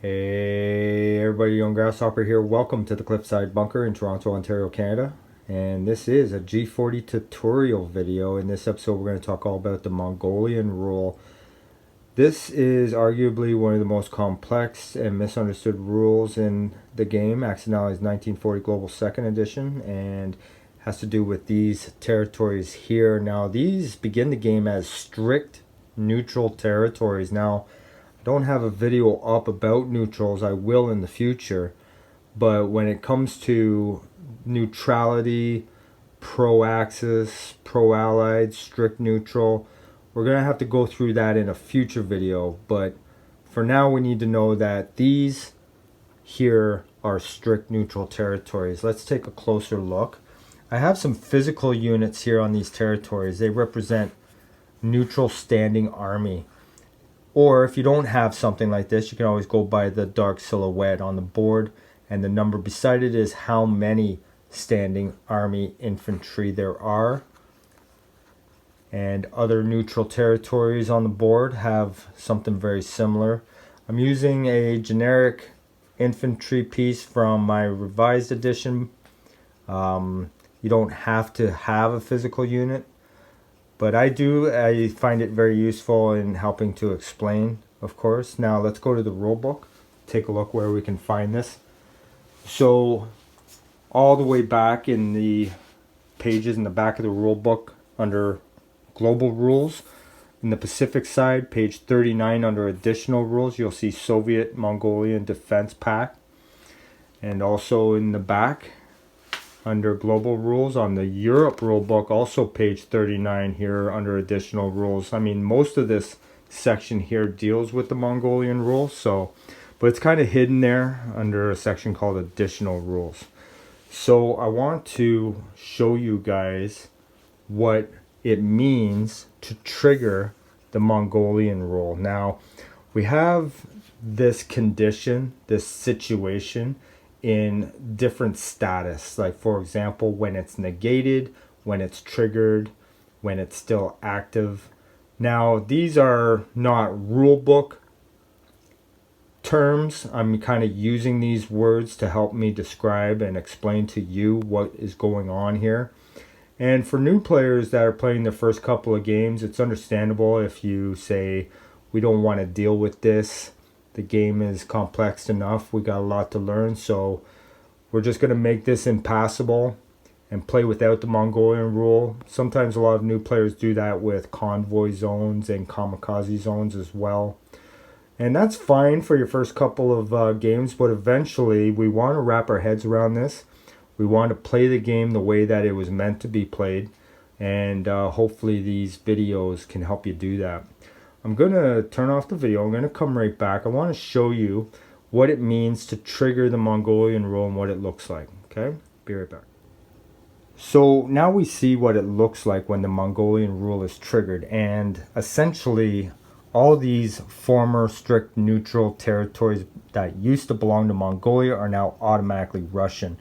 Hey everybody, Young Grasshopper here. Welcome to the Cliffside Bunker in Toronto, Ontario, Canada. And this is a G40 tutorial video. In this episode we're going to talk all about the Mongolian Rule. This is arguably one of the most complex and misunderstood rules in the game. Accidentally is 1940 Global 2nd Edition and has to do with these territories here. Now these begin the game as strict neutral territories. Now I don't have a video up about neutrals. I will in the future, but when it comes to neutrality, pro-axis, pro-allied, strict neutral, we're gonna have to go through that in a future video. But for now we need to know that these here are strict neutral territories. Let's take a closer look. I have some physical units here on these territories. They represent neutral standing army. Or if you don't have something like this, you can always go by the dark silhouette on the board, and the number beside it is how many standing army infantry there are. And other neutral territories on the board have something very similar. I'm using a generic infantry piece from my revised edition. You don't have to have a physical unit, but I find it very useful in helping to explain, of course. Now let's go to the rule book, take a look where we can find this. So all the way back in the pages in the back of the rule book under global rules, in the Pacific side, page 39 under additional rules, you'll see Soviet Mongolian Defense Pact. And also in the back under global rules on the Europe rulebook, also page 39 here under additional rules. I mean, most of this section here deals with the Mongolian rule, but it's kind of hidden there under a section called additional rules. So I want to show you guys what it means to trigger the Mongolian rule. Now we have this condition, this situation, in different status, like for example when it's negated, when it's triggered, when it's still active. Now these are not rule book terms. I'm kind of using these words to help me describe and explain to you what is going on here. And for new players that are playing the first couple of games, it's understandable if you say, we don't want to deal with this. The game is complex enough. We got a lot to learn, so we're just going to make this impassable and play without the Mongolian rule. Sometimes a lot of new players do that with convoy zones and kamikaze zones as well. And that's fine for your first couple of games, but eventually we want to wrap our heads around this. We want to play the game the way that it was meant to be played, and hopefully these videos can help you do that. I'm going to turn off the video. I'm going to come right back. I want to show you what it means to trigger the Mongolian rule and what it looks like. Okay? Be right back. So now we see what it looks like when the Mongolian rule is triggered, and essentially all these former strict neutral territories that used to belong to Mongolia are now automatically Russian.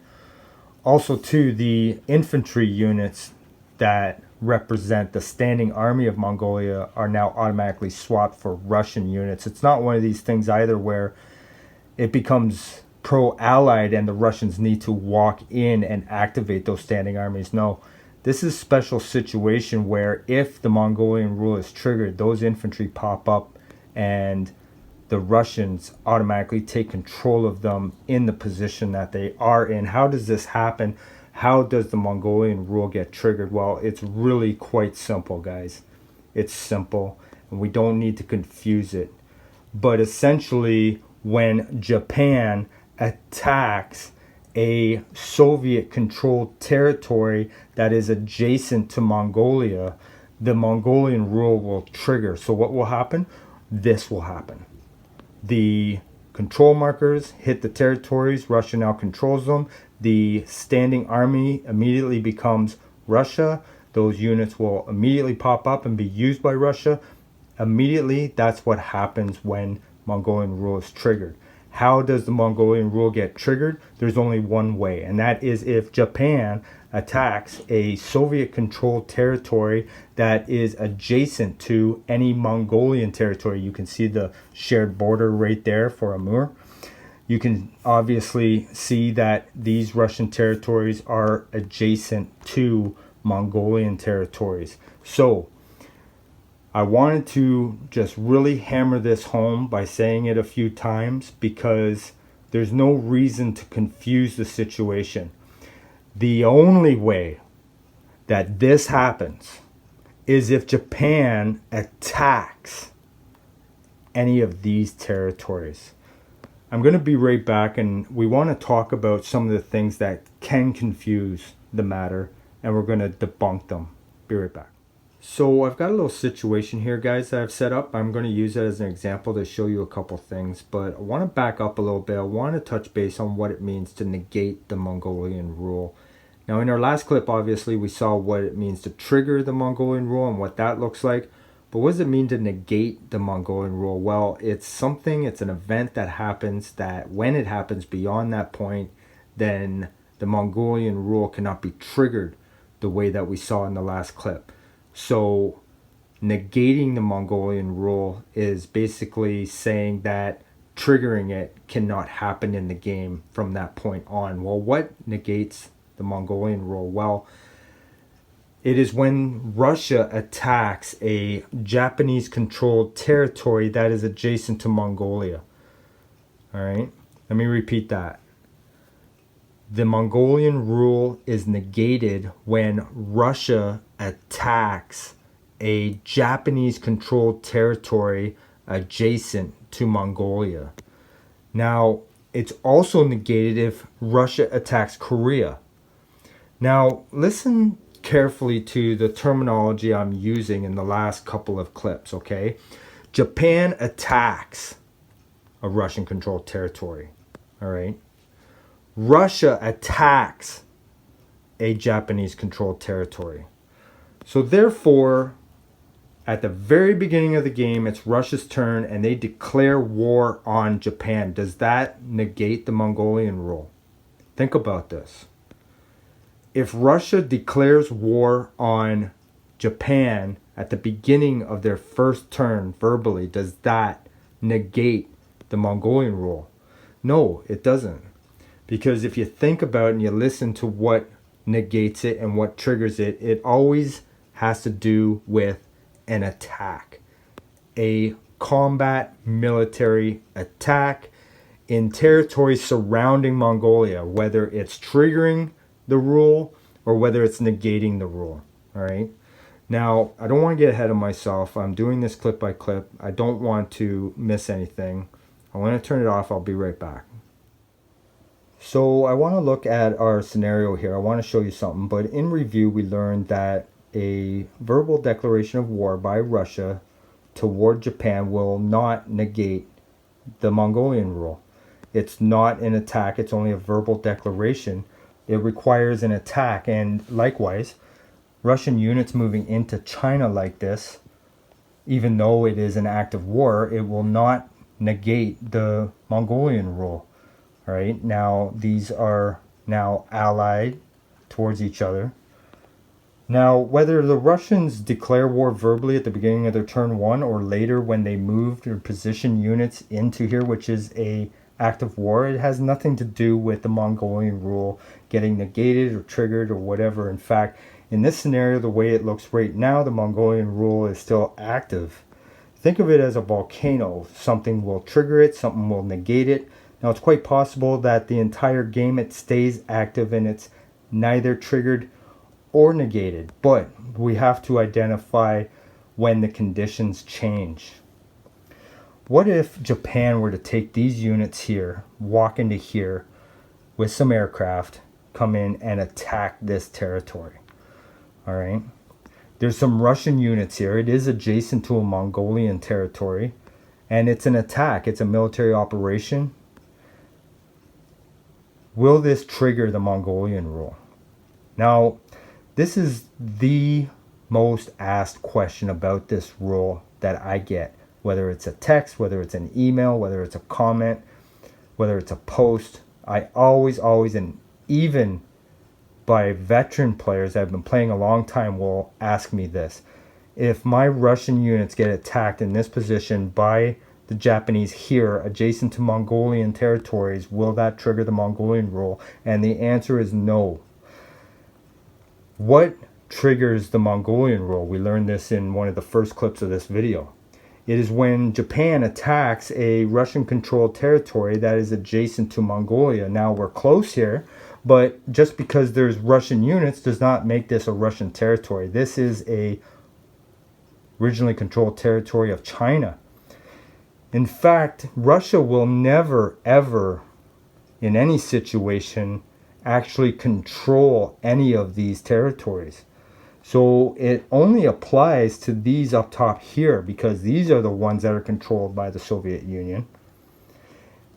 Also too, the infantry units that represent the standing army of Mongolia are now automatically swapped for Russian units. It's not one of these things either where it becomes pro-allied and the Russians need to walk in and activate those standing armies. No, this is a special situation where if the Mongolian rule is triggered, those infantry pop up and the Russians automatically take control of them in the position that they are in. How does this happen? How does the Mongolian rule get triggered? Well, it's really quite simple, guys. It's simple, and we don't need to confuse it. But essentially, when Japan attacks a Soviet-controlled territory that is adjacent to Mongolia, the Mongolian rule will trigger. So what will happen? This will happen. The control markers hit the territories. Russia now controls them. The standing army immediately becomes Russia. Those units will immediately pop up and be used by Russia. Immediately, that's what happens when Mongolian rule is triggered. How does the Mongolian rule get triggered? There's only one way, and that is if Japan attacks a Soviet-controlled territory that is adjacent to any Mongolian territory. You can see the shared border right there for Amur. you can obviously see that these Russian territories are adjacent to Mongolian territories. So I wanted to just really hammer this home by saying it a few times, because there's no reason to confuse the situation. The only way that this happens is if Japan attacks any of these territories. I'm going to be right back, and we want to talk about some of the things that can confuse the matter, and we're going to debunk them. Be right back. So I've got a little situation here, guys, that I've set up. I'm going to use it as an example to show you a couple things, but I want to back up a little bit. I want to touch base on what it means to negate the Mongolian rule. Now, in our last clip, obviously, we saw what it means to trigger the Mongolian rule and what that looks like. But what does it mean to negate the Mongolian rule? Well, it's an event that happens that when it happens beyond that point, then the Mongolian rule cannot be triggered the way that we saw in the last clip. So negating the Mongolian rule is basically saying that triggering it cannot happen in the game from that point on. Well, what negates the Mongolian rule? Well, it is when Russia attacks a Japanese-controlled territory that is adjacent to Mongolia. All right, let me repeat that. The Mongolian rule is negated when Russia attacks a Japanese-controlled territory adjacent to Mongolia. Now, it's also negated if Russia attacks Korea. Now, listen carefully to the terminology I'm using in the last couple of clips, okay? Japan attacks a Russian-controlled territory, all right? Russia attacks a Japanese-controlled territory. So therefore, at the very beginning of the game, it's Russia's turn, and they declare war on Japan. Does that negate the Mongolian rule? Think about this. If Russia declares war on Japan at the beginning of their first turn verbally, does that negate the Mongolian rule? No, it doesn't. Because if you think about it and you listen to what negates it and what triggers it, it always has to do with an attack. A combat military attack in territories surrounding Mongolia, whether it's triggering the rule or whether it's negating the rule. All right. Now, I don't want to get ahead of myself. I'm doing this clip by clip. I don't want to miss anything. I want to turn it off. I'll be right back. So I want to look at our scenario here. I want to show you something, but in review, we learned that a verbal declaration of war by Russia toward Japan will not negate the Mongolian rule. It's not an attack. It's only a verbal declaration. It requires an attack, and likewise, Russian units moving into China like this, even though it is an act of war, it will not negate the Mongolian rule. All right, now these are now allied towards each other. Now, whether the Russians declare war verbally at the beginning of their turn one or later when they move their position units into here, which is a act of war, it has nothing to do with the Mongolian rule getting negated or triggered or whatever. In fact, in this scenario, the way it looks right now, the Mongolian rule is still active. Think of it as a volcano. Something will trigger it, something will negate it. Now, it's quite possible that the entire game it stays active and it's neither triggered or negated, but we have to identify when the conditions change. What if Japan were to take these units here, walk into here with some aircraft, come in and attack this territory? All right. There's some Russian units here. It is adjacent to a Mongolian territory, and it's an attack. It's a military operation. Will this trigger the Mongolian rule? Now, this is the most asked question about this rule that I get. Whether it's a text, whether it's an email, whether it's a comment, whether it's a post. I always, and even by veteran players that have been playing a long time will ask me this. If my Russian units get attacked in this position by the Japanese here adjacent to Mongolian territories, will that trigger the Mongolian rule? And the answer is no. What triggers the Mongolian rule? We learned this in one of the first clips of this video. It is when Japan attacks a Russian-controlled territory that is adjacent to Mongolia. Now, we're close here, but just because there's Russian units does not make this a Russian territory. This is a originally controlled territory of China. In fact, Russia will never, ever, in any situation, actually control any of these territories. So it only applies to these up top here, because these are the ones that are controlled by the Soviet Union.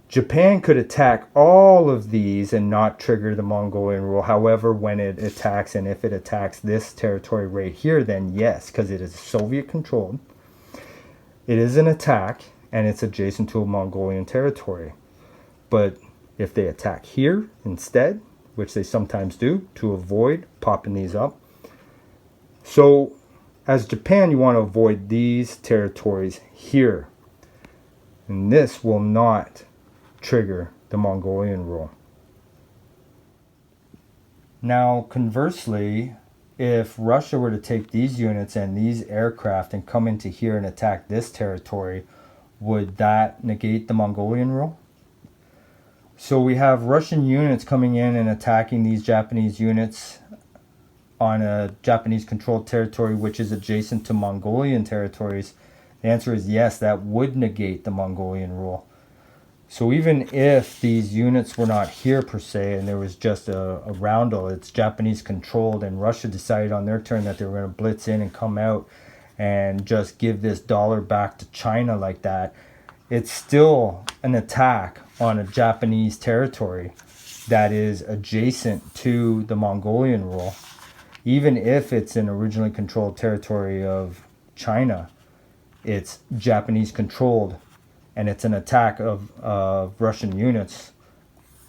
Japan could attack all of these and not trigger the Mongolian rule. However, when it attacks, and if it attacks this territory right here, then yes, because it is Soviet controlled. It is an attack and it's adjacent to a Mongolian territory. But if they attack here instead, which they sometimes do to avoid popping these up. So as Japan, you want to avoid these territories here. And this will not trigger the Mongolian rule. Now, conversely, if Russia were to take these units and these aircraft and come into here and attack this territory, would that negate the Mongolian rule? So we have Russian units coming in and attacking these Japanese units on a Japanese controlled territory which is adjacent to Mongolian territories. The answer is yes, that would negate the Mongolian rule. So even if these units were not here per se and there was just a roundel, it's Japanese controlled, and Russia decided on their turn that they were going to blitz in and come out and just give this dollar back to China like that, it's still an attack on a Japanese territory that is adjacent to the Mongolian rule. Even if it's an originally controlled territory of China, it's Japanese controlled, and it's an attack of Russian units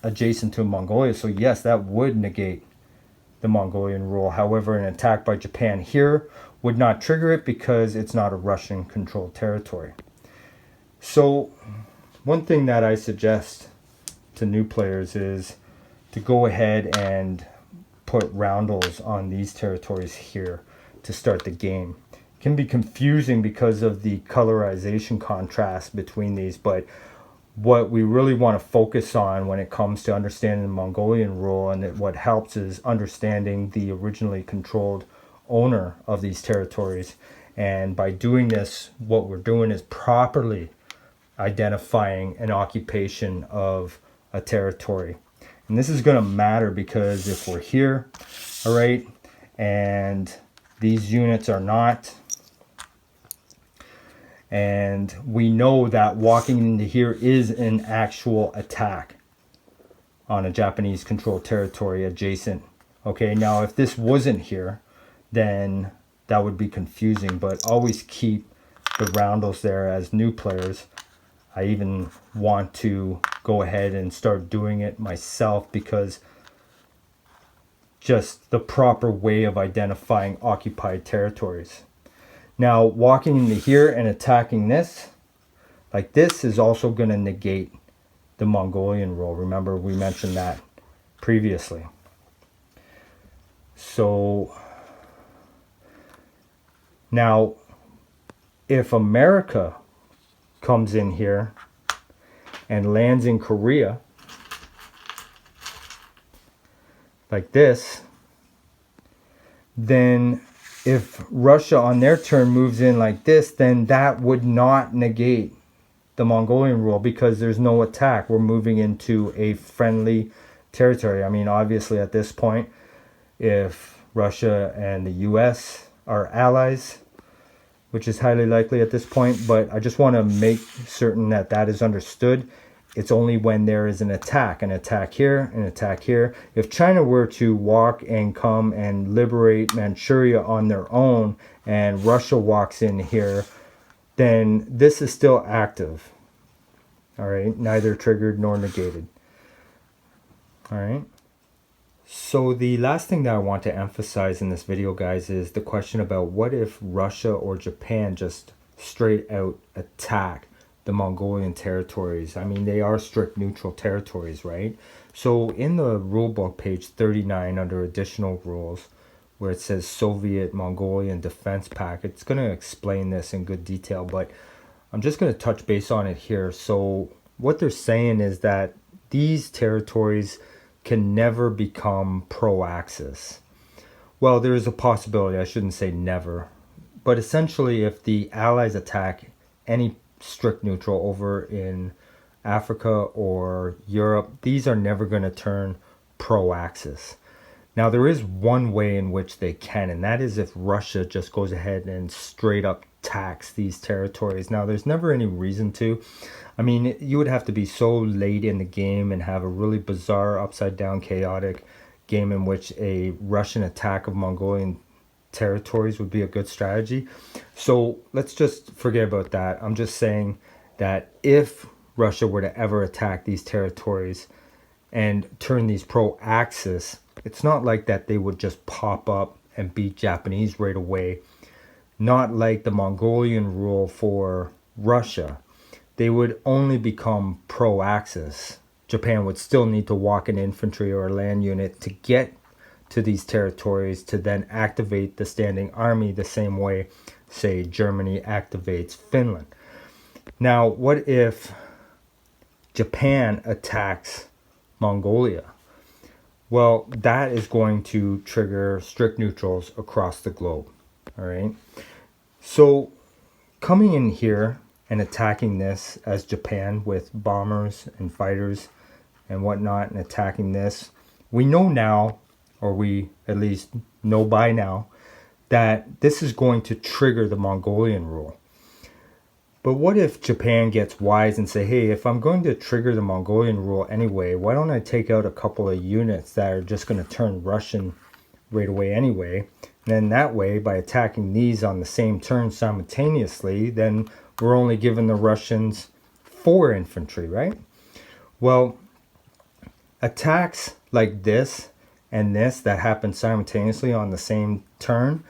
adjacent to Mongolia. So yes, that would negate the Mongolian rule. However, an attack by Japan here would not trigger it because it's not a Russian controlled territory. So one thing that I suggest to new players is to go ahead and put roundels on these territories here to start the game. It can be confusing because of the colorization contrast between these, but what we really want to focus on when it comes to understanding the Mongolian rule, and what helps, is understanding the originally controlled owner of these territories. And by doing this, what we're doing is properly identifying an occupation of a territory. And this is going to matter because if we're here, all right, and these units are not, and we know that walking into here is an actual attack on a Japanese controlled territory adjacent. Okay, now if this wasn't here, then that would be confusing, but always keep the roundels there as new players. I even want to go ahead and start doing it myself, because just the proper way of identifying occupied territories. Now, walking into here and attacking this, like this, is also going to negate the Mongolian rule. Remember, we mentioned that previously. So now, if America comes in here and lands in Korea like this, then if Russia on their turn moves in like this, then that would not negate the Mongolian rule because there's no attack. We're moving into a friendly territory. I mean, obviously at this point, if Russia and the US are allies, which is highly likely at this point, but I just want to make certain that that is understood. It's only when there is an attack here, an attack here. If China were to walk and come and liberate Manchuria on their own, and Russia walks in here, then this is still active. All right, neither triggered nor negated. All right. So the last thing that I want to emphasize in this video, guys, is the question about what if Russia or Japan just straight out attack the Mongolian territories. I mean, they are strict neutral territories, right? So in the rulebook, page 39, under additional rules, where it says Soviet Mongolian Defense Pact, it's going to explain this in good detail, but I'm just going to touch base on it here. So what they're saying is that these territories can never become pro-Axis. Well, there is a possibility, I shouldn't say never, but essentially if the Allies attack any strict neutral over in Africa or Europe, these are never going to turn pro-Axis. Now, there is one way in which they can, and that is if Russia just goes ahead and straight up attacks these territories. Now, there's never any reason to. I mean, you would have to be so late in the game and have a really bizarre, upside down, chaotic game in which a Russian attack of Mongolian territories would be a good strategy. So let's just forget about that. I'm just saying that if Russia were to ever attack these territories and turn these pro-Axis, it's not like that they would just pop up and beat Japanese right away. Not like the Mongolian rule for Russia. They would only become pro-Axis. Japan would still need to walk an infantry or a land unit to get to these territories to then activate the standing army the same way, say, Germany activates Finland. Now, what if Japan attacks Mongolia? Well, that is going to trigger strict neutrals across the globe. All right. So coming in here and attacking this as Japan with bombers and fighters and whatnot and attacking this, we know now, or we at least know by now, that this is going to trigger the Mongolian rule. But what if Japan gets wise and say, hey, if I'm going to trigger the Mongolian rule anyway, why don't I take out a couple of units that are just going to turn Russian right away anyway? And then that way, by attacking these on the same turn simultaneously, then we're only giving the Russians 4 infantry, right? Well, attacks like this and this that happen simultaneously on the same turn,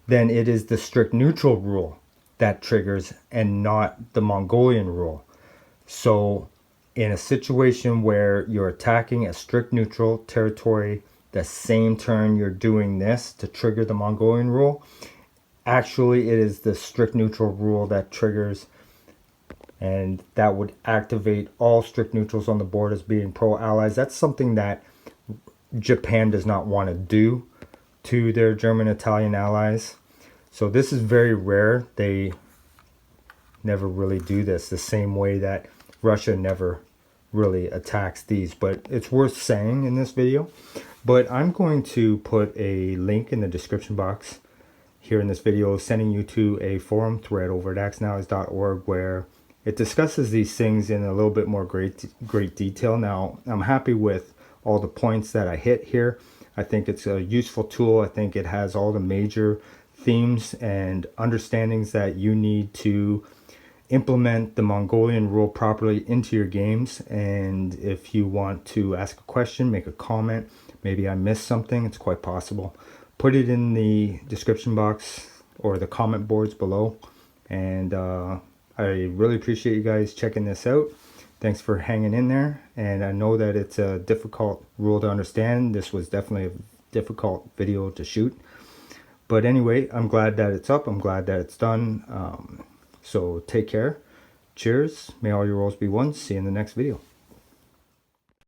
then it is the strict neutral rule that triggers and not the Mongolian rule. So in a situation where you're attacking a strict neutral territory, the same turn you're doing this to trigger the Mongolian rule, actually it is the strict neutral rule that triggers, and that would activate all strict neutrals on the board as being pro-allies. That's something that Japan does not want to do to their German Italian allies. So this is very rare. They never really do this the same way that Russia never really attacks these. But it's worth saying in this video. But I'm going to put a link in the description box here in this video, sending you to a forum thread over at axanallies.org where it discusses these things in a little bit more great detail. Now, I'm happy with all the points that I hit here. I think it's a useful tool. I think it has all the major themes and understandings that you need to implement the Mongolian rule properly into your games. And if you want to ask a question, make a comment, maybe I missed something, it's quite possible, put it in the description box or the comment boards below. And I really appreciate you guys checking this out. Thanks for hanging in there. And I know that it's a difficult rule to understand. This was definitely a difficult video to shoot. But anyway, I'm glad that it's up. I'm glad that it's done. So take care. Cheers. May all your rolls be ones. See you in the next video.